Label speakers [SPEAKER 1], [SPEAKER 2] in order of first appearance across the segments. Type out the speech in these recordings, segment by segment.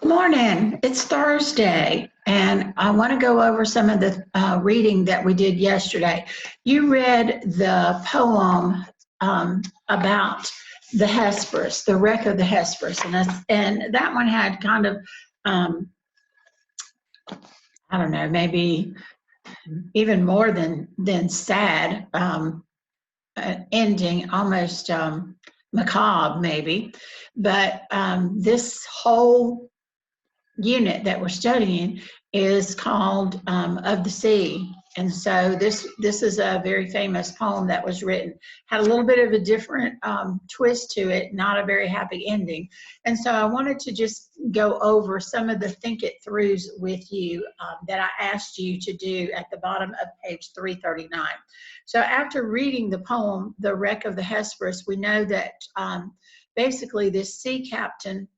[SPEAKER 1] Morning. It's Thursday, and I want to go over some of the reading that we did yesterday. You read the poem about the Hesperus, the wreck of the Hesperus, and that one had kind of, um, I don't know, maybe even more than sad ending, almost macabre, maybe. But this whole unit that we're studying is called Of the Sea. And so this is a very famous poem that was written, had a little bit of a different twist to it, not a very happy ending. And so I wanted to just go over some of the think it throughs with you that I asked you to do at the bottom of page 339. So after reading the poem, The Wreck of the Hesperus, we know that basically this sea captain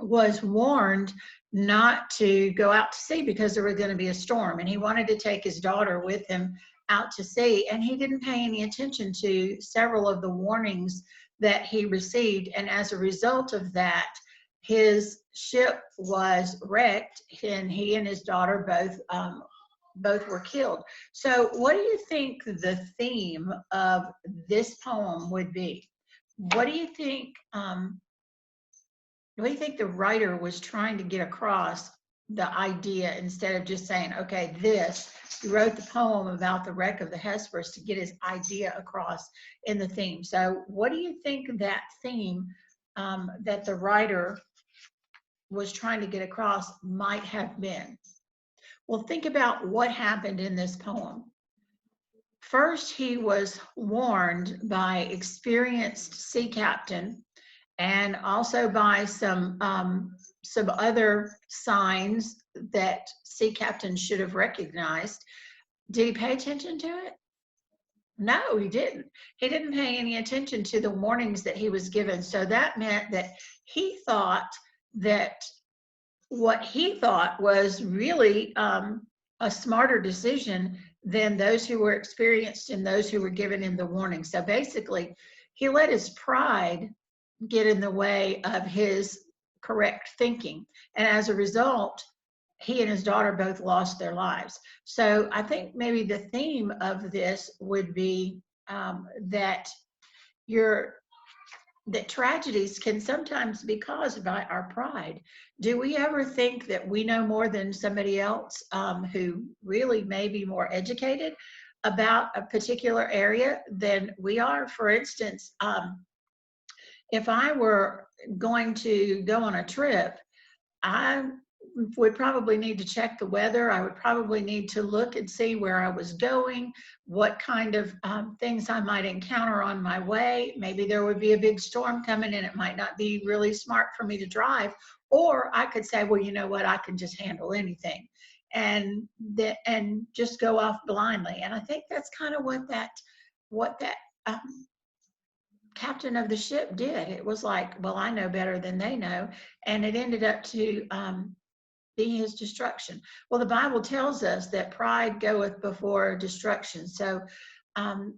[SPEAKER 1] was warned not to go out to sea because there was going to be a storm, and he wanted to take his daughter with him out to sea, and he didn't pay any attention to several of the warnings that he received, and as a result of that, his ship was wrecked, and he and his daughter both were killed. So what do you think the theme of this poem would be? What do you think what do you think the writer was trying to get across the idea, instead of just saying, okay, he wrote the poem about the wreck of the Hesperus to get his idea across in the theme. So what do you think that theme that the writer was trying to get across might have been? Well, think about what happened in this poem. First, he was warned by experienced sea captain and also by some other signs that sea captains should have recognized. Did he pay attention to it? No, he didn't. He didn't pay any attention to the warnings that he was given. So that meant that he thought that what he thought was really a smarter decision than those who were experienced and those who were given him the warning. So basically, he let his pride get in the way of his correct thinking. And as a result, he and his daughter both lost their lives. So I think maybe the theme of this would be that your that tragedies can sometimes be caused by our pride. Do we ever think that we know more than somebody else who really may be more educated about a particular area than we are? For instance, if I were going to go on a trip, I would probably need to check the weather. I would probably need to look and see where I was going, what kind of things I might encounter on my way. Maybe there would be a big storm coming and it might not be really smart for me to drive. Or I could say, well, you know what, I can just handle anything and just go off blindly. And I think that's kind of what that um, captain of the ship did. It was like, well, I know better than they know. And it ended up to be his destruction. Well, the Bible tells us that pride goeth before destruction. So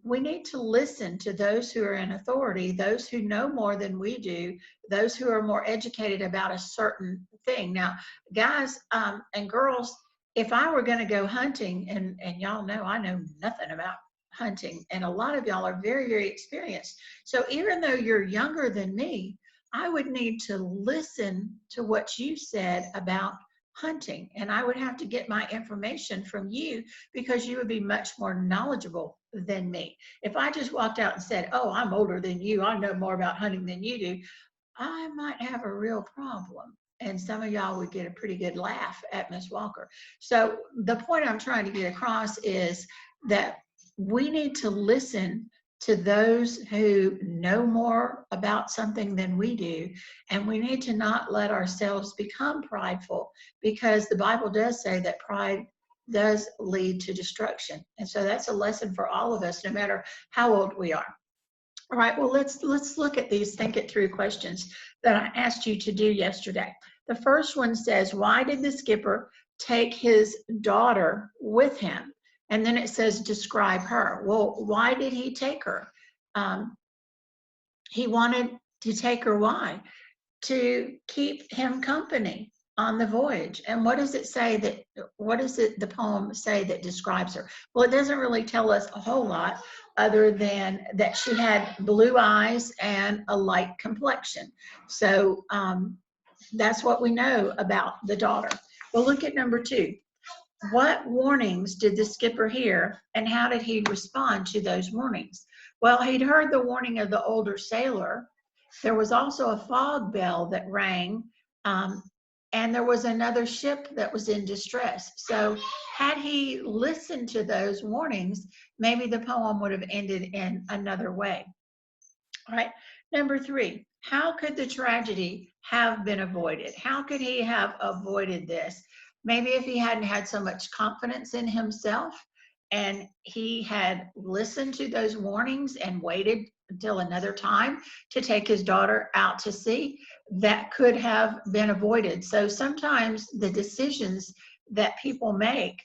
[SPEAKER 1] we need to listen to those who are in authority, those who know more than we do, those who are more educated about a certain thing. Now, guys and girls, if I were going to go hunting, and y'all know I know nothing about hunting, and a lot of y'all are very, very experienced. So even though you're younger than me, I would need to listen to what you said about hunting, and I would have to get my information from you because you would be much more knowledgeable than me. If I just walked out and said, oh, I'm older than you, I know more about hunting than you do, I might have a real problem. And some of y'all would get a pretty good laugh at Miss Walker. So the point I'm trying to get across is that we need to listen to those who know more about something than we do, and we need to not let ourselves become prideful, because the Bible does say that pride does lead to destruction. And so that's a lesson for all of us, no matter how old we are. All right, well, let's look at these think it through questions that I asked you to do yesterday. The first one says, why did the skipper take his daughter with him? And then it says, describe her. Well, why did he take her? He wanted to take her, why? to keep him company on the voyage. And what does it say that, what does the poem say that describes her? Well, it doesn't really tell us a whole lot other than that she had blue eyes and a light complexion. So that's what we know about the daughter. Well, look at number 2. What warnings did the skipper hear, and how did he respond to those warnings? Well, he'd heard the warning of the older sailor. There was also a fog bell that rang, and there was another ship that was in distress. So had he listened to those warnings, maybe the poem would have ended in another way. All right. Number 3, how could the tragedy have been avoided? How could he have avoided this? Maybe if he hadn't had so much confidence in himself and he had listened to those warnings and waited until another time to take his daughter out to sea, that could have been avoided. So sometimes the decisions that people make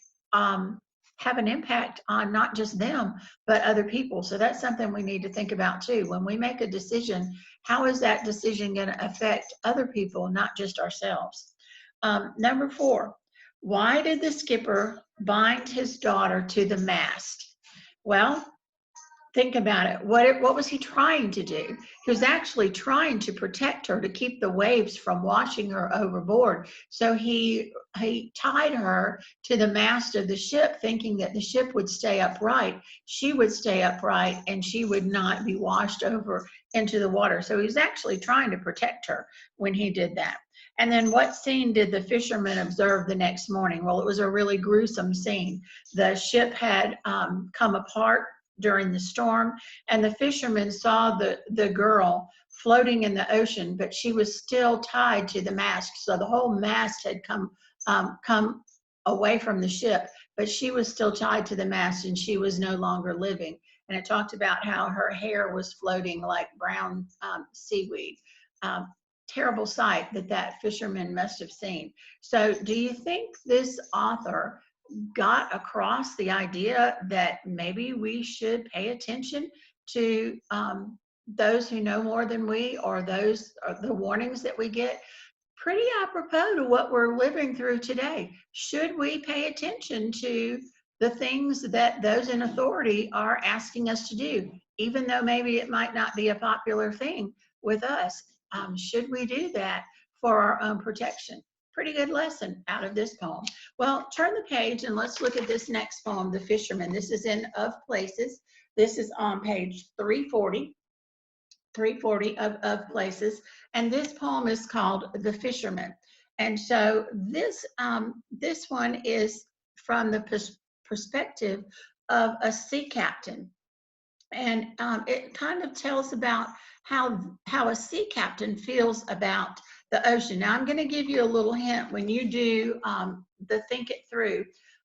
[SPEAKER 1] have an impact on not just them, but other people. So that's something we need to think about too. When we make a decision, how is that decision going to affect other people, not just ourselves? Number 4, why did the skipper bind his daughter to the mast? Well, think about it. What was he trying to do? He was actually trying to protect her, to keep the waves from washing her overboard. So he tied her to the mast of the ship, thinking that the ship would stay upright, she would stay upright, and she would not be washed over into the water. So he was actually trying to protect her when he did that. And then what scene did the fishermen observe the next morning? Well, it was a really gruesome scene. The ship had come apart during the storm, and the fishermen saw the girl floating in the ocean, but she was still tied to the mast. So the whole mast had come away from the ship, but she was still tied to the mast and she was no longer living. And it talked about how her hair was floating like brown seaweed. Terrible sight that fisherman must have seen. So do you think this author got across the idea that maybe we should pay attention to those who know more than we, or those are the warnings that we get? Pretty apropos to what we're living through today. Should we pay attention to the things that those in authority are asking us to do, even though maybe it might not be a popular thing with us? Should we do that for our own protection? Pretty good lesson out of this poem. Well, turn the page and let's look at this next poem, The Fisherman. This is in Of Places. This is on page 340 of Places. And this poem is called The Fisherman. And so this one is from the perspective of a sea captain. And it kind of tells about how a sea captain feels about the ocean. Now, I'm going to give you a little hint when you do the Think It Through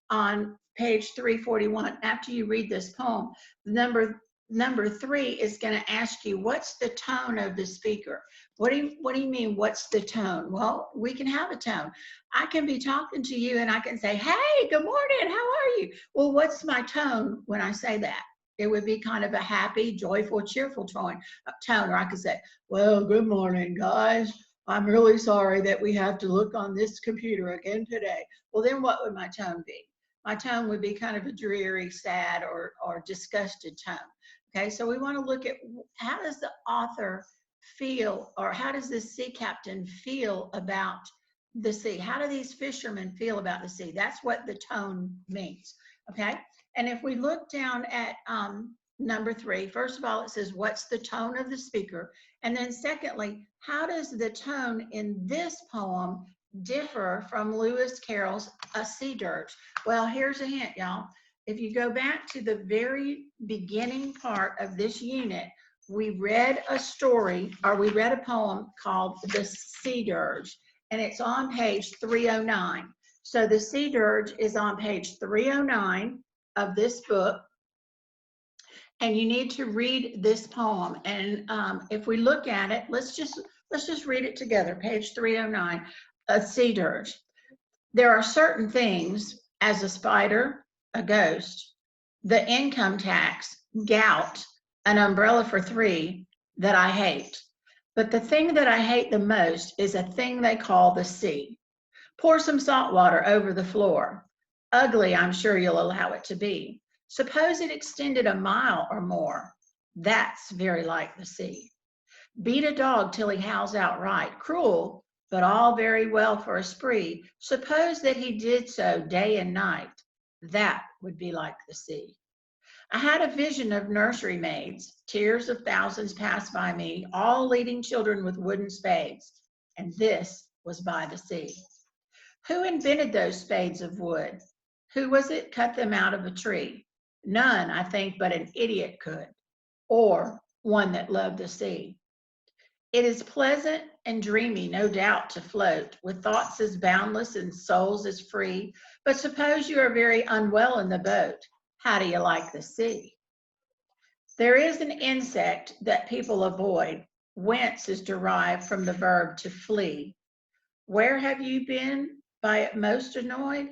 [SPEAKER 1] on page 341. After you read this poem, number 3 is going to ask you, what's the tone of the speaker? What do you mean, what's the tone? Well, we can have a tone. I can be talking to you and I can say, hey, good morning, how are you? Well, what's my tone when I say that? It would be kind of a happy, joyful, cheerful tone. Or I could say, well, good morning, guys. I'm really sorry that we have to look on this computer again today. Well, then what would my tone be? My tone would be kind of a dreary, sad, or disgusted tone. Okay, so we want to look at, how does the author feel, or how does this sea captain feel about the sea? How do these fishermen feel about the sea? That's what the tone means. Okay, and if we look down at number 3, first of all, it says, what's the tone of the speaker? And then secondly, how does the tone in this poem differ from Lewis Carroll's A Sea Dirge? Well, here's a hint, y'all. If you go back to the very beginning part of this unit, we read a story, or we read a poem called The Sea Dirge, and it's on page 309. So The Sea Dirge is on page 309 of this book, and you need to read this poem. And if we look at it, let's just read it together. Page 309, A Sea Dirge. There are certain things, as a spider, a ghost, the income tax, gout, an umbrella for 3, that I hate. But the thing that I hate the most is a thing they call the sea. Pour some salt water over the floor. Ugly, I'm sure you'll allow it to be. Suppose it extended a mile or more. That's very like the sea. Beat a dog till he howls outright. Cruel, but all very well for a spree. Suppose that he did so day and night. That would be like the sea. I had a vision of nursery maids. Tears of thousands passed by me, all leading children with wooden spades. And this was by the sea. Who invented those spades of wood? Who was it cut them out of a tree? None, I think, but an idiot could, or one that loved the sea. It is pleasant and dreamy, no doubt, to float, with thoughts as boundless and souls as free. But suppose you are very unwell in the boat. How do you like the sea? There is an insect that people avoid. Whence is derived from the verb to flee. Where have you been by it most annoyed?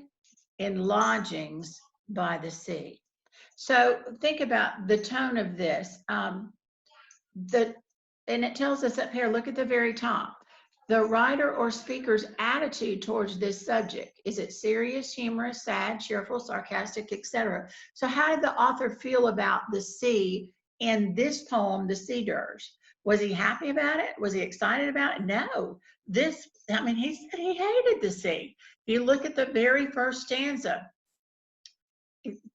[SPEAKER 1] In lodgings by the sea. So think about the tone of this. And it tells us up here, look at the very top. The writer or speaker's attitude towards this subject. Is it serious, humorous, sad, cheerful, sarcastic, etc.? So how did the author feel about the sea in this poem, The Sea Dirge? Was he happy about it? Was he excited about it? No. He said he hated the sea. If you look at the very first stanza,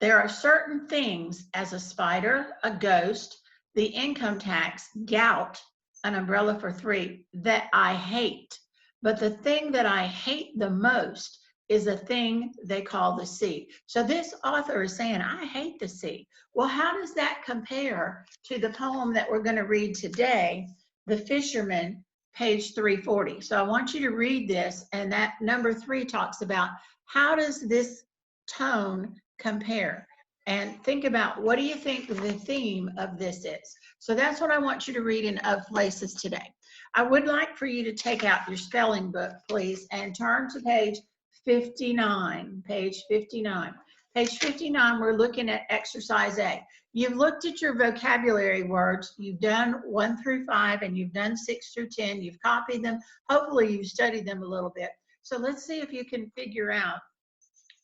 [SPEAKER 1] there are certain things as a spider, a ghost, the income tax, gout, an umbrella for three, that I hate. But the thing that I hate the most is a thing they call the sea. So this author is saying, I hate the sea. Well, how does that compare to the poem that we're going to read today, The Fisherman, page 340? So I want you to read this, and that number 3 talks about how does this tone compare? And think about, what do you think the theme of this is? So that's what I want you to read in Of Places today. I would like for you to take out your spelling book, please, and turn to page 59. Page 59. Page 59, we're looking at exercise A. You've looked at your vocabulary words. You've done 1 through 5, and you've done 6 through 10. You've copied them. Hopefully, you've studied them a little bit. So let's see if you can figure out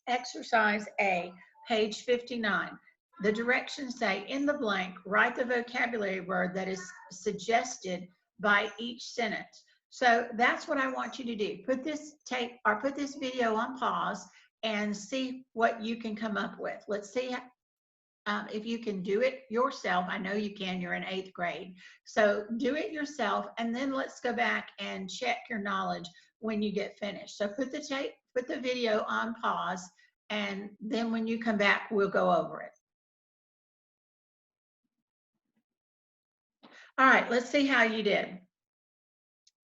[SPEAKER 1] exercise A, page 59. The directions say, in the blank, write the vocabulary word that is suggested by each sentence. So that's what I want you to do. Put this tape or put this video on pause and see what you can come up with. Let's see if you can do it yourself. I know you can, you're in 8th grade. So do it yourself, and then let's go back and check your knowledge when you get finished. So put the video on pause, and then when you come back, we'll go over it. All right, let's see how you did.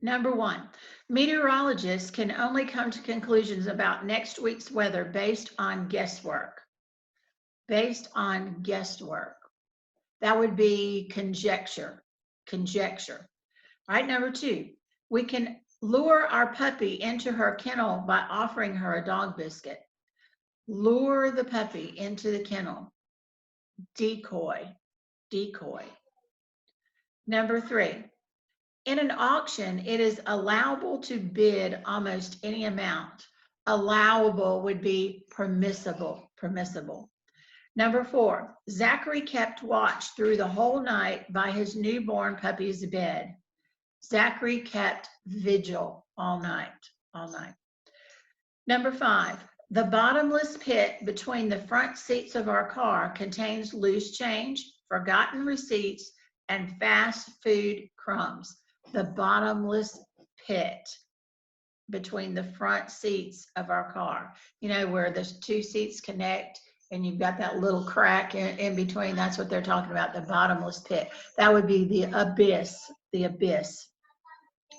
[SPEAKER 1] Number 1, meteorologists can only come to conclusions about next week's weather based on guesswork. Based on guesswork. That would be conjecture. Conjecture. All right, number 2, we can lure our puppy into her kennel by offering her a dog biscuit. Lure the puppy into the kennel. Decoy. Decoy. Number 3, in an auction, it is allowable to bid almost any amount. Allowable would be permissible. Permissible. Number 4, Zachary kept watch through the whole night by his newborn puppy's bed. Zachary kept vigil all night. All night. Number 5, the bottomless pit between the front seats of our car contains loose change, forgotten receipts, and fast food crumbs. The bottomless pit between the front seats of our car. You know, where the 2 seats connect and you've got that little crack in between. That's what they're talking about, the bottomless pit. That would be the abyss, the abyss.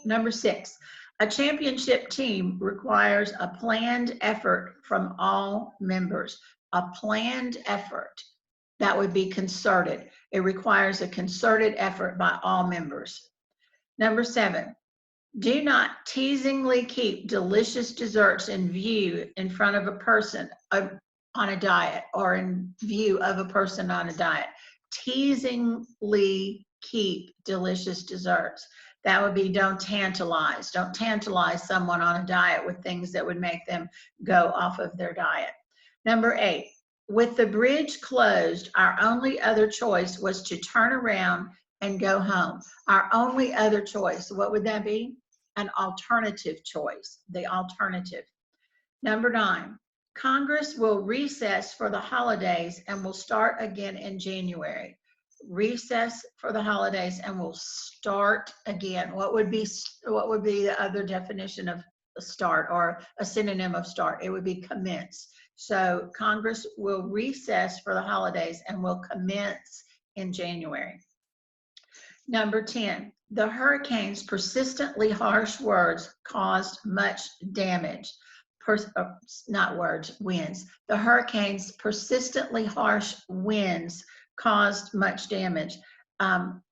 [SPEAKER 1] Number 6, a championship team requires a planned effort from all members. A planned effort. That would be concerted. It requires a concerted effort by all members. Number 7, do not teasingly keep delicious desserts in view in front of a person on a diet, or in view of a person on a diet. Teasingly keep delicious desserts. That would be don't tantalize. Don't tantalize someone on a diet with things that would make them go off of their diet. Number 8, with the bridge closed, our only other choice was to turn around and go home. Our only other choice, what would that be? An alternative choice, the alternative. Number 9, Congress will recess for the holidays and will start again in January. Recess for the holidays and will start again. What would be the other definition of start, or a synonym of start? It would be commence. So Congress will recess for the holidays and will commence in January. Number 10, the hurricane's persistently harsh words caused much damage. Not words, winds. The hurricane's persistently harsh winds caused much damage.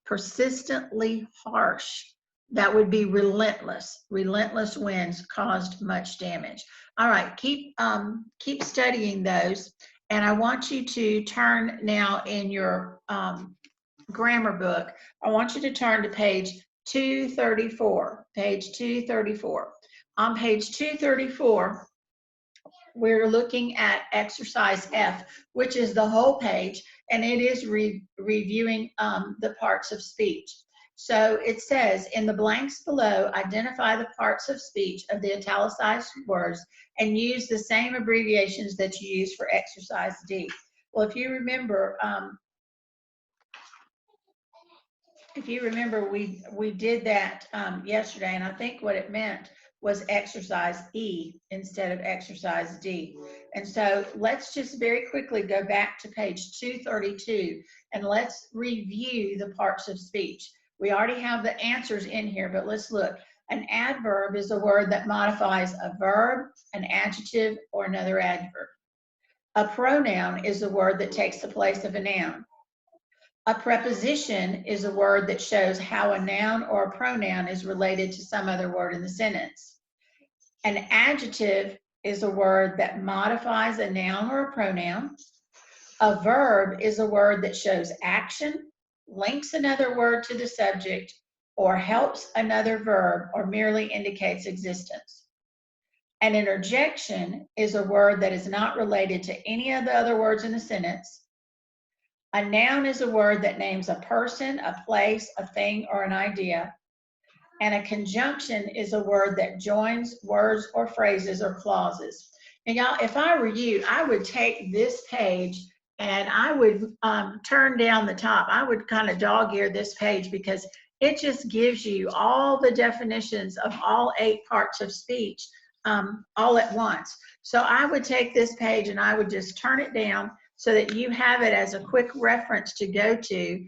[SPEAKER 1] Persistently harsh, that would be relentless. Relentless winds caused much damage. All right, keep studying those. And I want you to turn now in your grammar book. I want you to turn to page 234. Page 234. On page 234, we're looking at exercise F, which is the whole page, and it is reviewing the parts of speech. So it says, in the blanks below, identify the parts of speech of the italicized words and use the same abbreviations that you use for exercise D. Well, if you remember, we did that yesterday, and I think what it meant was exercise E instead of exercise D. And so let's just very quickly go back to page 232 and let's review the parts of speech. We already have the answers in here, but let's look. An adverb is a word that modifies a verb, an adjective, or another adverb. A pronoun is a word that takes the place of a noun. A preposition is a word that shows how a noun or a pronoun is related to some other word in the sentence. An adjective is a word that modifies a noun or a pronoun. A verb is a word that shows action, links another word to the subject, or helps another verb, or merely indicates existence. An interjection is a word that is not related to any of the other words in the sentence. A noun is a word that names a person, a place, a thing, or an idea. And a conjunction is a word that joins words or phrases or clauses. And y'all, if I were you, I would take this page and I would turn down the top. I would kind of dog-ear this page because it just gives you all the definitions of all 8 parts of speech all at once. So I would take this page and I would just turn it down so that you have it as a quick reference to go to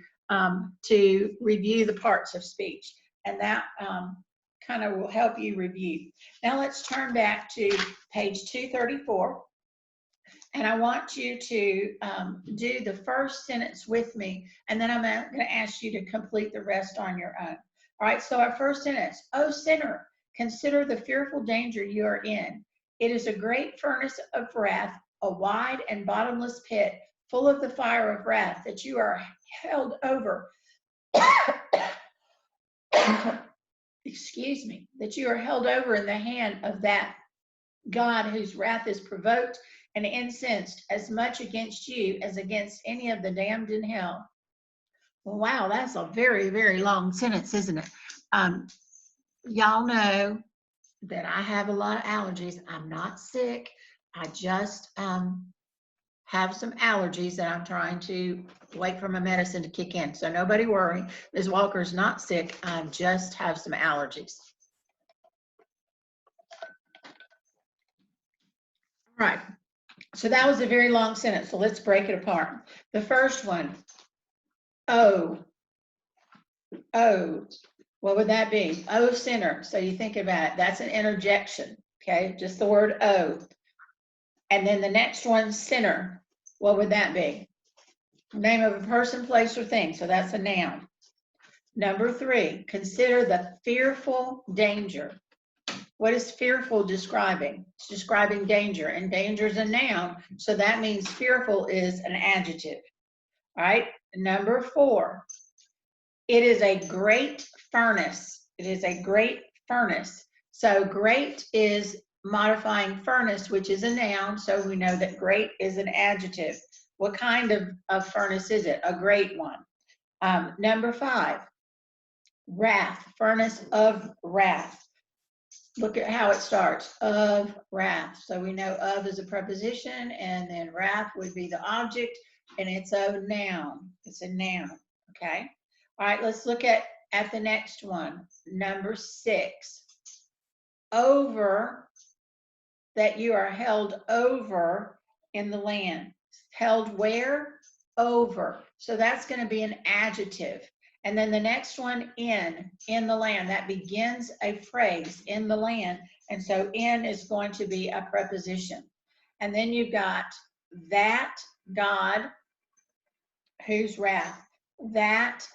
[SPEAKER 1] review the parts of speech. And that kind of will help you review. Now let's turn back to page 234. And I want you to do the first sentence with me, and then I'm going to ask you to complete the rest on your own. All right, so our first sentence, O sinner, consider the fearful danger you are in. It is a great furnace of wrath, a wide and bottomless pit, full of the fire of wrath, that you are held over. Excuse me, that you are held over in the hand of that God whose wrath is provoked and incensed as much against you as against any of the damned in hell. Well, wow, that's a very, very long sentence, isn't it? Y'all know that I have a lot of allergies. I'm not sick. I just have some allergies that I'm trying to wait for my medicine to kick in. So nobody worry. Ms. Walker's not sick. I just have some allergies. All right. So that was a very long sentence. So let's break it apart. The first one, O. What would that be? O sinner. So you think about it. That's an interjection. Okay. Just the word O. And then the next one, sinner. What would that be? Name of a person, place, or thing. So that's a noun. Number 3, consider the fearful danger. What is fearful describing? It's describing danger, and danger is a noun. So that means fearful is an adjective. All right. Number 4, it is a great furnace. It is a great furnace. So great is modifying furnace, which is a noun. So we know that great is an adjective. What kind of furnace is it? A great one. Number 5, wrath, furnace of wrath. Look at how it starts, of wrath. So we know of is a preposition, and then wrath would be the object, and it's a noun. It's a noun, okay? All right, let's look at the next one. Number 6, over, that you are held over in the land. Held where? Over. So that's going to be an adjective. And then the next one, in the land. That begins a phrase, in the land. And so in is going to be a preposition. And then you've got that God, whose wrath? That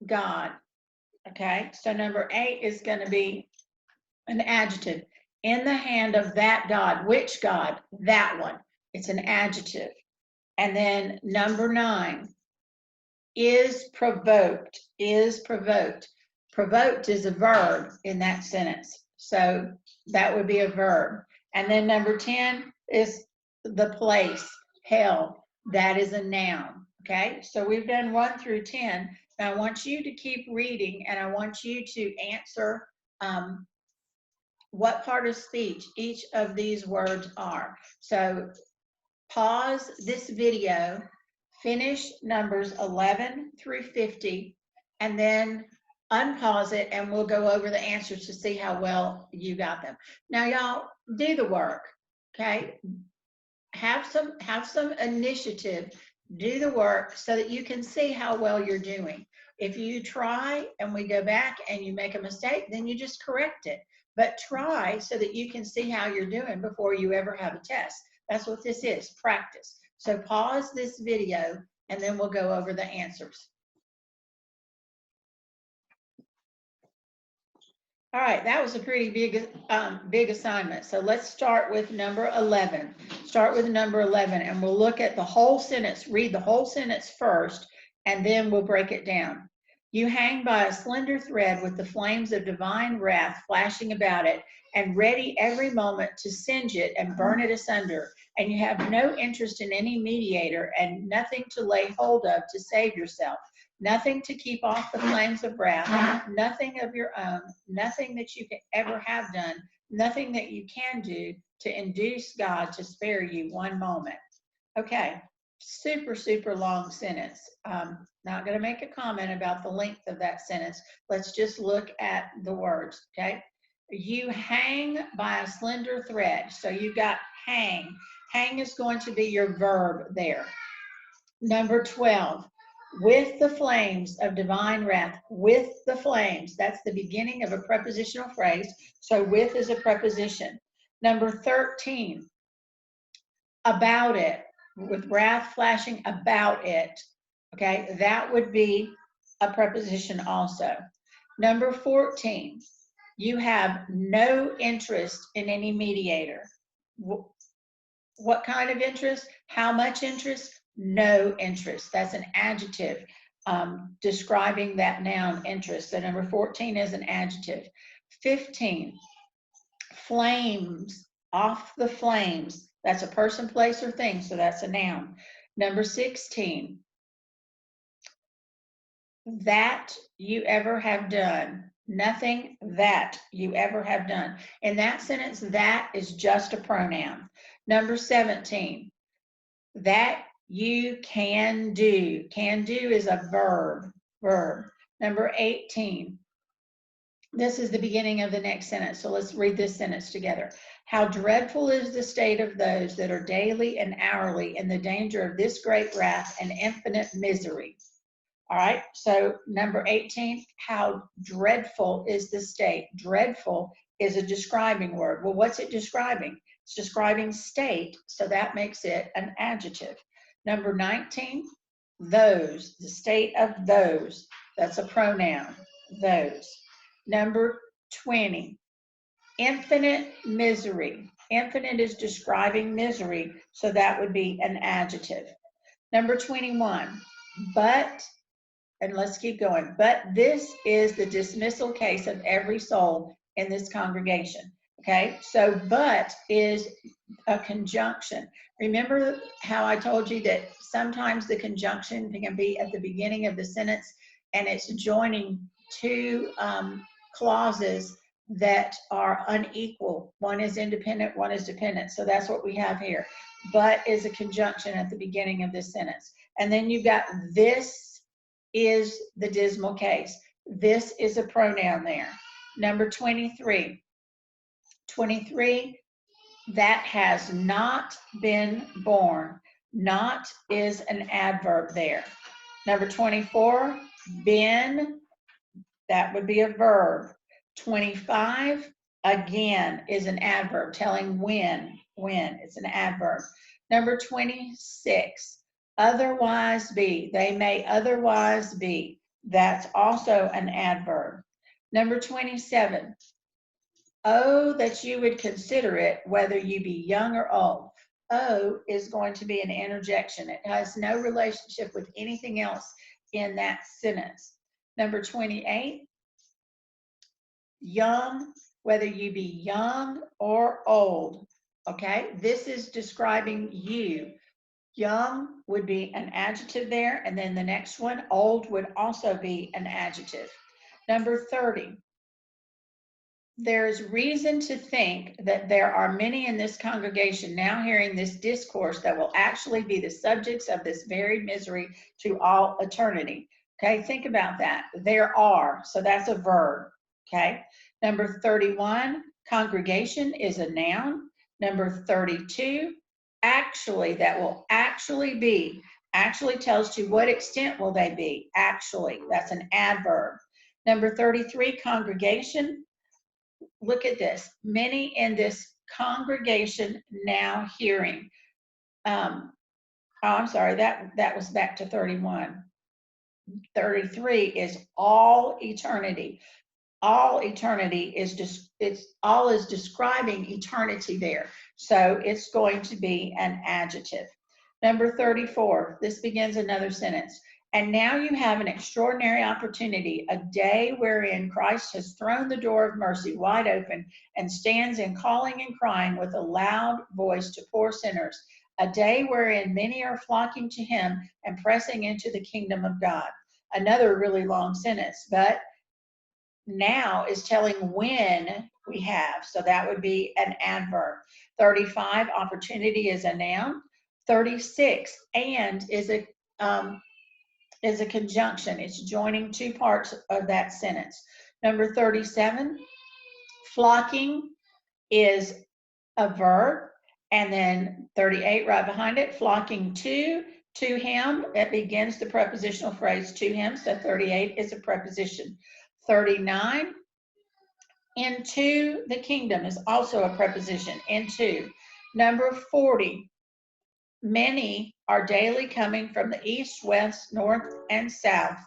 [SPEAKER 1] God. Okay, so number 8 is going to be an adjective. In the hand of that God. Which God? That one. It's an adjective. And then number 9, is provoked. Is provoked. Provoked is a verb in that sentence. So that would be a verb. And then number 10 is the place, hell. That is a noun. Okay, so we've done 1 through 10. Now I want you to keep reading, and I want you to answer what part of speech each of these words are. So pause this video, finish numbers 11 through 50, and then unpause it, and we'll go over the answers to see how well you got them. Now, y'all, do the work, okay? Have some initiative. Do the work so that you can see how well you're doing. If you try and we go back and you make a mistake, then you just correct it. But try so that you can see how you're doing before you ever have a test. That's what this is, practice. So pause this video, and then we'll go over the answers. All right, that was a pretty big assignment. So let's start with number 11. Start with number 11, and we'll look at the whole sentence. Read the whole sentence first, and then we'll break it down. You hang by a slender thread with the flames of divine wrath flashing about it, and ready every moment to singe it and burn it asunder. And you have no interest in any mediator, and nothing to lay hold of to save yourself. Nothing to keep off the flames of wrath, nothing of your own, nothing that you can ever have done, nothing that you can do to induce God to spare you one moment. Okay, super long sentence. Not going to make a comment about the length of that sentence. Let's just look at the words, okay? You hang by a slender thread. So you got hang. Hang is going to be your verb there. Number 12. With the flames of divine wrath, with the flames, that's the beginning of a prepositional phrase. So with is a preposition. Number 13, about it, with wrath flashing about it. Okay, that would be a preposition also. Number 14, you have no interest in any mediator. What kind of interest? How much interest? No interest. That's an adjective describing that noun, interest. So number 14 is an adjective. 15, flames, off the flames. That's a person, place, or thing, so that's a noun. Number 16, that you ever have done. Nothing that you ever have done. In that sentence, that is just a pronoun. Number 17, that you can do. Can do is a verb. Number 18, this is the beginning of the next sentence. So let's read this sentence together. How dreadful is the state of those that are daily and hourly in the danger of this great wrath and infinite misery. All right, so number 18, how dreadful is the state? Dreadful is a describing word. Well, what's it describing? It's describing state, so that makes it an adjective. Number 19, those, the state of those, that's a pronoun, those. Number 20, infinite misery. Infinite is describing misery, so that would be an adjective. Number 21, but and let's keep going. But this is the dismissal case of every soul in this congregation. Okay, so but is a conjunction. Remember how I told you that sometimes the conjunction can be at the beginning of the sentence and it's joining two clauses that are unequal. One is independent, one is dependent. So that's what we have here. But is a conjunction at the beginning of this sentence. And then you've got this is the dismal case. This is a pronoun there. Number 23. 23, that has not been born. Not is an adverb there. Number 24, been, that would be a verb. 25, again, is an adverb telling when, it's an adverb. Number 26, otherwise be, they may otherwise be. That's also an adverb. Number 27, oh, that you would consider it, whether you be young or old. Oh is going to be an interjection. It has no relationship with anything else in that sentence. Number 28, young, whether you be young or old. Okay, this is describing you. Young would be an adjective there, and then the next one, old, would also be an adjective. Number 30, there is reason to think that there are many in this congregation now hearing this discourse that will actually be the subjects of this very misery to all eternity. Okay, think about that. There are, so that's a verb. Okay, number 31, congregation is a noun. Number 32, actually, that will actually be. Actually tells to what extent will they be. Actually, that's an adverb. Number 33, congregation. Look at this. Many in this congregation now hearing. I'm sorry, that was back to 31. 33 is all eternity. All eternity is just, all is describing eternity there. So it's going to be an adjective. Number 34, this begins another sentence. And now you have an extraordinary opportunity, a day wherein Christ has thrown the door of mercy wide open and stands in calling and crying with a loud voice to poor sinners, a day wherein many are flocking to him and pressing into the kingdom of God. Another really long sentence, but now is telling when we have, so that would be an adverb. 35, opportunity is a noun. 36, and is a conjunction. It's joining two parts of that sentence. Number 37, flocking is a verb, and then 38 right behind it, flocking to him. It begins the prepositional phrase to him, so 38 is a preposition. 39, into the kingdom is also a preposition, into. Number 40, many are daily coming from the east, west, north, and south.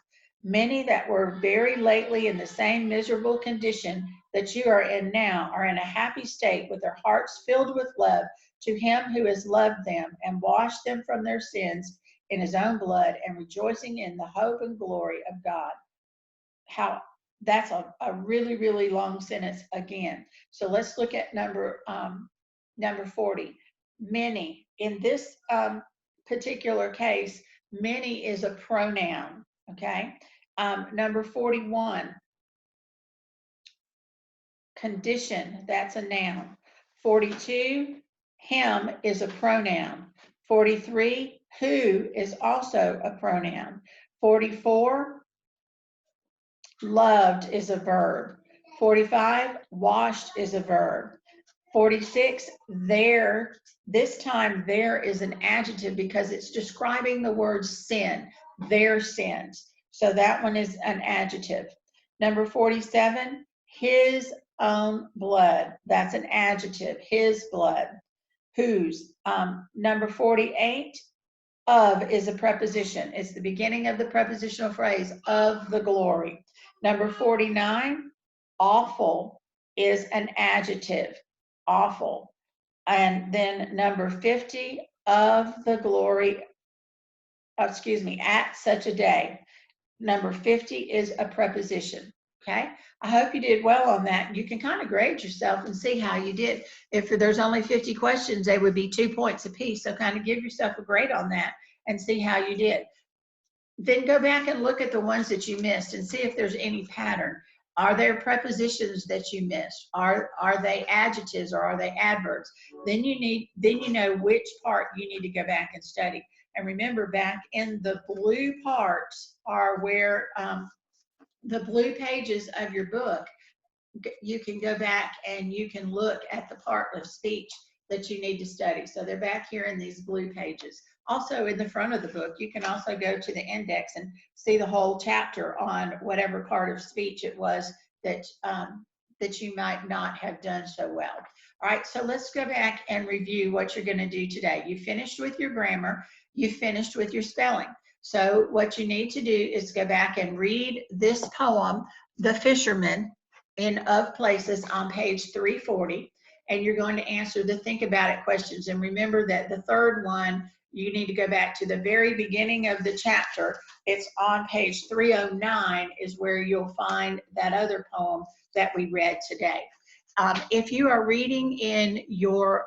[SPEAKER 1] Many that were very lately in the same miserable condition that you are in now are in a happy state with their hearts filled with love to him who has loved them and washed them from their sins in his own blood and rejoicing in the hope and glory of God. How that's a really, really long sentence again. So let's look at number 40. Many. In this particular case, many is a pronoun, okay? Number 41, condition, that's a noun. 42, him is a pronoun. 43, who is also a pronoun. 44, loved is a verb. 45, washed is a verb. 46, there, this time there is an adjective because it's describing the word sin, their sins. So that one is an adjective. Number 47, his own blood. That's an adjective, his blood. Whose. Number 48, of is a preposition. It's the beginning of the prepositional phrase, of the glory. Number 49, awful is an adjective, awful. And then number 50, of the glory, at such a day. Number 50 is a preposition. Okay, I hope you did well on that. You can kind of grade yourself and see how you did. If there's only 50 questions, they would be 2 points apiece. So kind of give yourself a grade on that and see how you did. Then go back and look at the ones that you missed and see if there's any pattern. Are there prepositions that you missed? Are they adjectives or are they adverbs? Then you know which part you need to go back and study. And remember, back in the blue parts are where the blue pages of your book, you can go back and you can look at the part of speech that you need to study. So they're back here in these blue pages. Also in the front of the book, you can also go to the index and see the whole chapter on whatever part of speech it was that, that you might not have done so well. All right, so let's go back and review what you're gonna do today. You finished with your grammar, you finished with your spelling. So what you need to do is go back and read this poem, The Fisherman, in Of Places on page 340, and you're going to answer the think about it questions. And remember that the third one, you need to go back to the very beginning of the chapter. It's on page 309 is where you'll find that other poem that we read today. If you are reading in your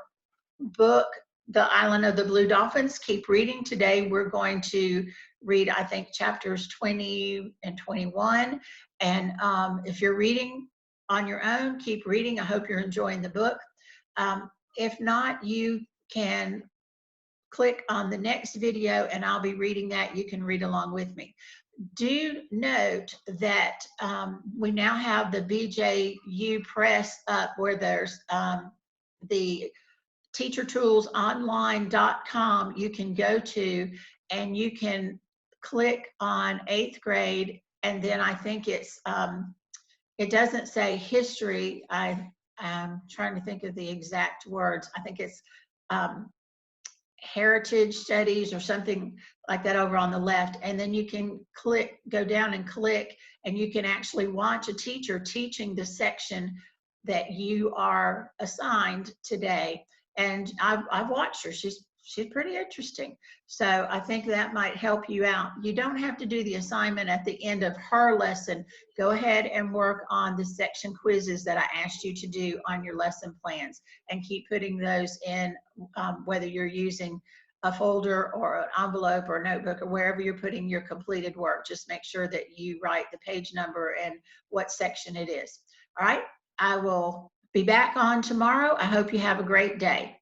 [SPEAKER 1] book, The Island of the Blue Dolphins, keep reading. Today we're going to read, I think, chapters 20 and 21. And if you're reading on your own, keep reading. I hope you're enjoying the book. If not, you can click on the next video and I'll be reading that. You can read along with me. Do note that we now have the BJU Press up where there's the teachertoolsonline.com you can go to, and you can click on 8th grade, and then I think it's it doesn't say history. I'm trying to think of the exact words. I think it's heritage studies or something like that over on the left, and then you can go down and click, and you can actually watch a teacher teaching the section that you are assigned today. And I've watched her. She's pretty interesting. So I think that might help you out. You don't have to do the assignment at the end of her lesson. Go ahead and work on the section quizzes that I asked you to do on your lesson plans, and keep putting those in, whether you're using a folder or an envelope or a notebook or wherever you're putting your completed work. Just make sure that you write the page number and what section it is. All right, I will be back on tomorrow. I hope you have a great day.